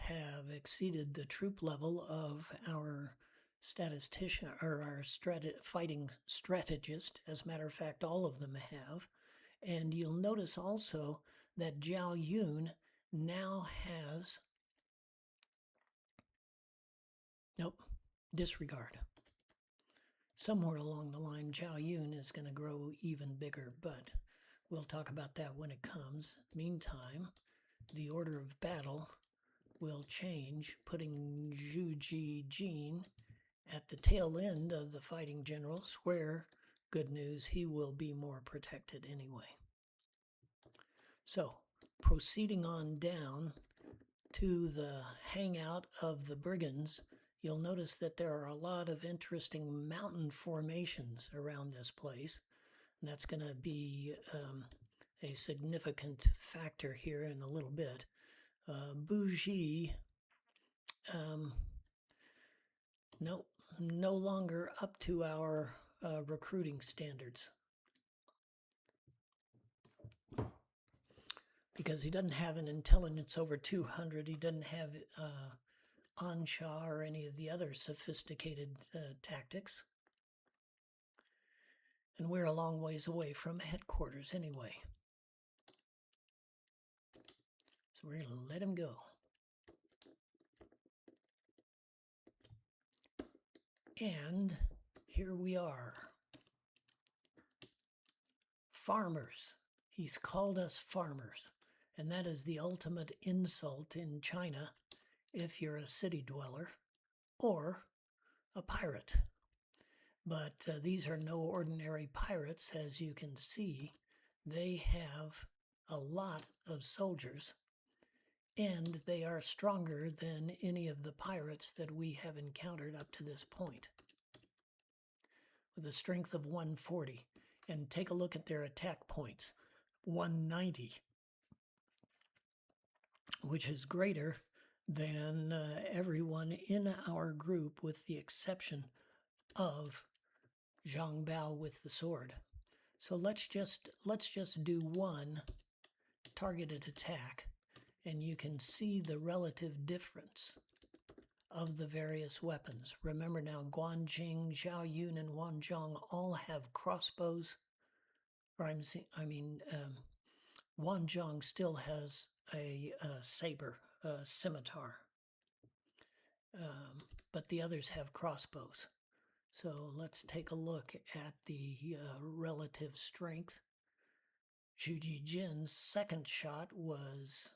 A: have exceeded the troop level of our statistician, or our fighting strategist. As a matter of fact, all of them have. And you'll notice also that Zhao Yun now has, disregard. Somewhere along the line, Zhao Yun is going to grow even bigger, but we'll talk about that when it comes. Meantime, the order of battle will change, putting Zhu Jin at the tail end of the fighting generals, where, good news, he will be more protected anyway. So, proceeding on down to the hangout of the brigands, you'll notice that there are a lot of interesting mountain formations around this place. And that's going to be a significant factor here in a little bit. Bougie, no longer up to our recruiting standards. because he doesn't have an intelligence over 200. He doesn't have Ansha or any of the other sophisticated tactics. And we're a long ways away from headquarters anyway. So we're going to let him go. And here we are. Farmers. He's called us farmers. And that is the ultimate insult in China if you're a city dweller or a pirate. But these are no ordinary pirates, as you can see. They have a lot of soldiers, and they are stronger than any of the pirates that we have encountered up to this point. With a strength of 140. And take a look at their attack points. 190. Which is greater than everyone in our group, with the exception of Zhang Bao with the sword. So let's just do one targeted attack, and you can see the relative difference of the various weapons. Remember now, Guanjing, Zhao Yun, and Wan Zhong all have crossbows. Wan Zhong still has a saber, scimitar, but the others have crossbows. So let's take a look at the relative strength. Zhu Jijin's second shot was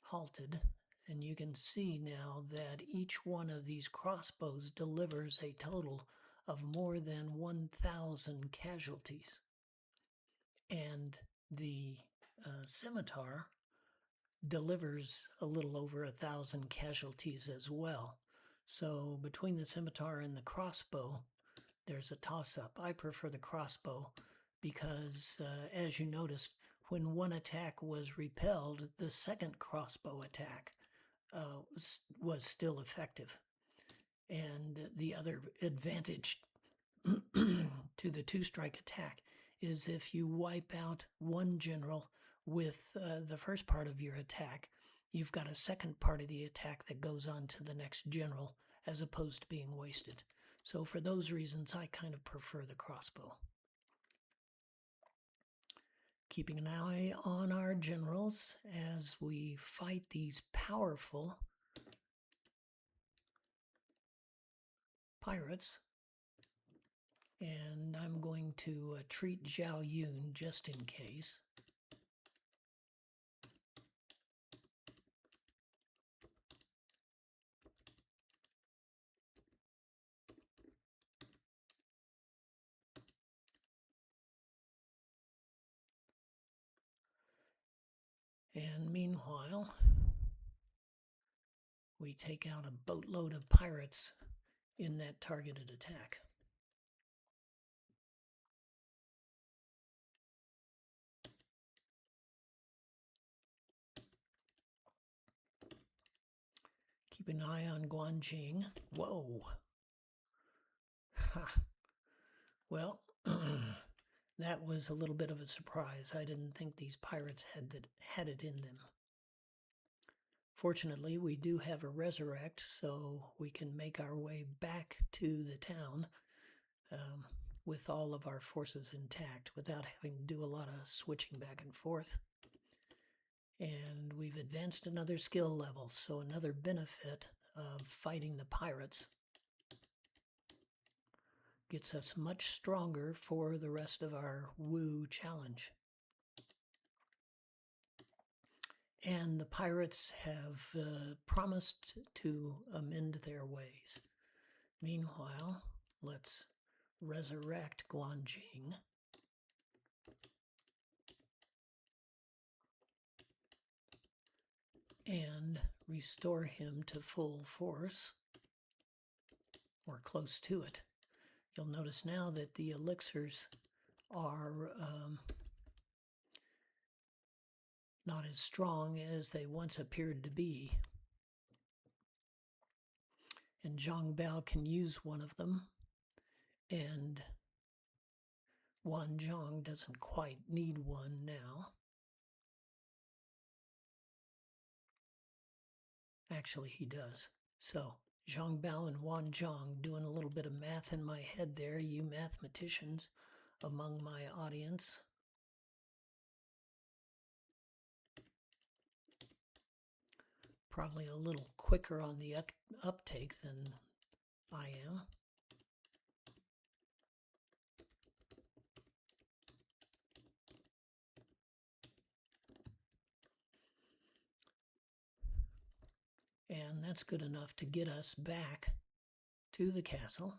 A: halted, and you can see now that each one of these crossbows delivers a total of more than 1,000 casualties. And the scimitar delivers a little over 1,000 casualties as well. So between the scimitar and the crossbow, there's a toss-up. I prefer the crossbow because, as you noticed, when one attack was repelled, the second crossbow attack was still effective. And the other advantage to the two-strike attack is if you wipe out one general with the first part of your attack, you've got a second part of the attack that goes on to the next general as opposed to being wasted. So for those reasons, I kind of prefer the crossbow. Keeping an eye on our generals as we fight these powerful pirates. And I'm going to treat Zhao Yun just in case. And meanwhile, we take out a boatload of pirates in that targeted attack. Keep an eye on Guanjing. Whoa. Ha. Well, that was a little bit of a surprise. I didn't think these pirates had it in them. Fortunately, we do have a resurrect, so we can make our way back to the town with all of our forces intact without having to do a lot of switching back and forth. And we've advanced another skill level, so another benefit of fighting the pirates gets us much stronger for the rest of our Wu challenge. And the pirates have promised to amend their ways. Meanwhile, let's resurrect Guanjing. And restore him to full force, or close to it. You'll notice now that the elixirs are not as strong as they once appeared to be. And Zhang Bao can use one of them, and Wan Zhong doesn't quite need one now. Actually, he does. So, Zhang Bao and Wan Zhang, doing a little bit of math in my head there, you mathematicians among my audience. Probably a little quicker on the uptake than I am. And that's good enough to get us back to the castle.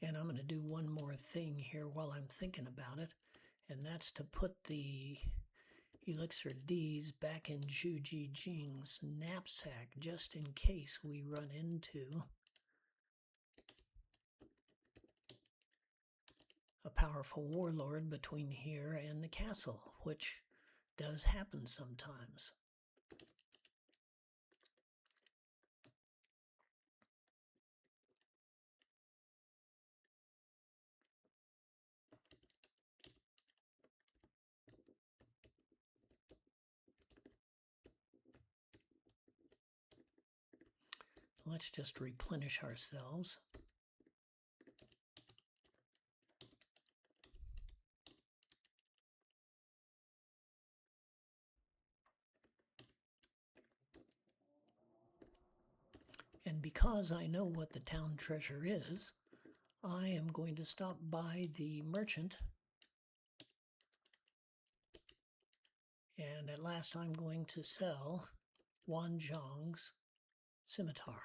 A: And I'm going to do one more thing here while I'm thinking about it, and that's to put the Elixir D's back in Zhu Jing's knapsack just in case we run into a powerful warlord between here and the castle, which does happen sometimes. Let's just replenish ourselves. And because I know what the town treasure is, I am going to stop by the merchant, and at last I'm going to sell Wan Zhang's scimitar.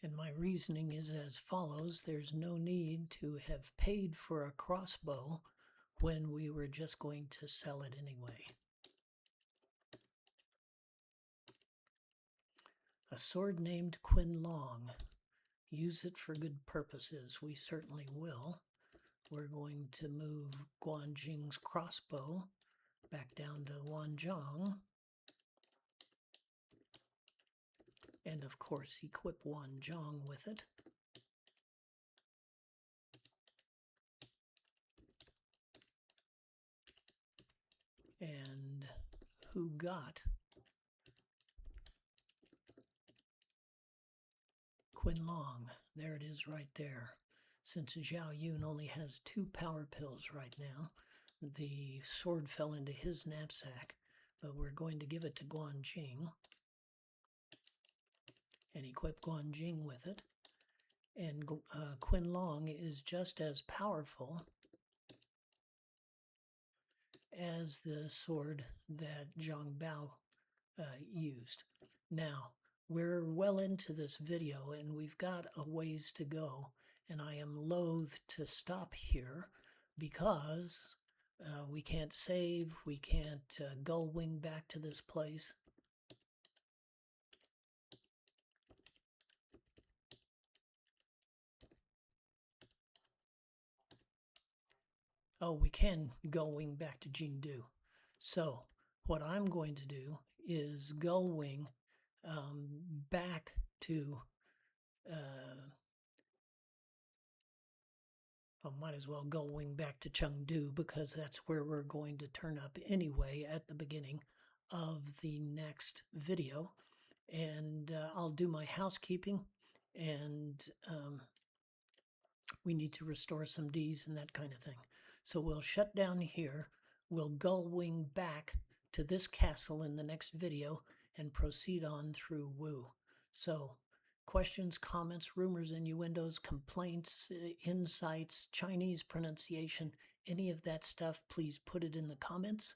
A: And my reasoning is as follows: there's no need to have paid for a crossbow when we were just going to sell it anyway. A sword named Qinlong. Use it for good purposes. We certainly will. We're going to move Guanjing's crossbow back down to Wanzhong. And of course, equip Wanzhong with it. And who got Qinlong? There it is right there. Since Zhao Yun only has 2 power pills right now, the sword fell into his knapsack, but we're going to give it to Guanjing and equip Guanjing with it. And Qinlong is just as powerful as the sword that Zhang Bao used. Now, we're well into this video and we've got a ways to go, and I am loath to stop here because we can't save, we can't gull wing back to this place. Oh, we can gull wing back to Jingdu. So what I'm going to do is gull wing back to might as well gull wing back to Chengdu, because that's where we're going to turn up anyway at the beginning of the next video. And I'll do my housekeeping, and we need to restore some Ds and that kind of thing. So we'll shut down here, we'll gull wing back to this castle in the next video and proceed on through Wu. So questions, comments, rumors, innuendos, complaints, insights, Chinese pronunciation, any of that stuff, please put it in the comments,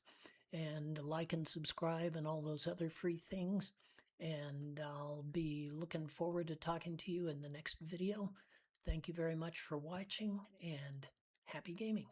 A: and like and subscribe and all those other free things. And I'll be looking forward to talking to you in the next video. Thank you very much for watching, and happy gaming.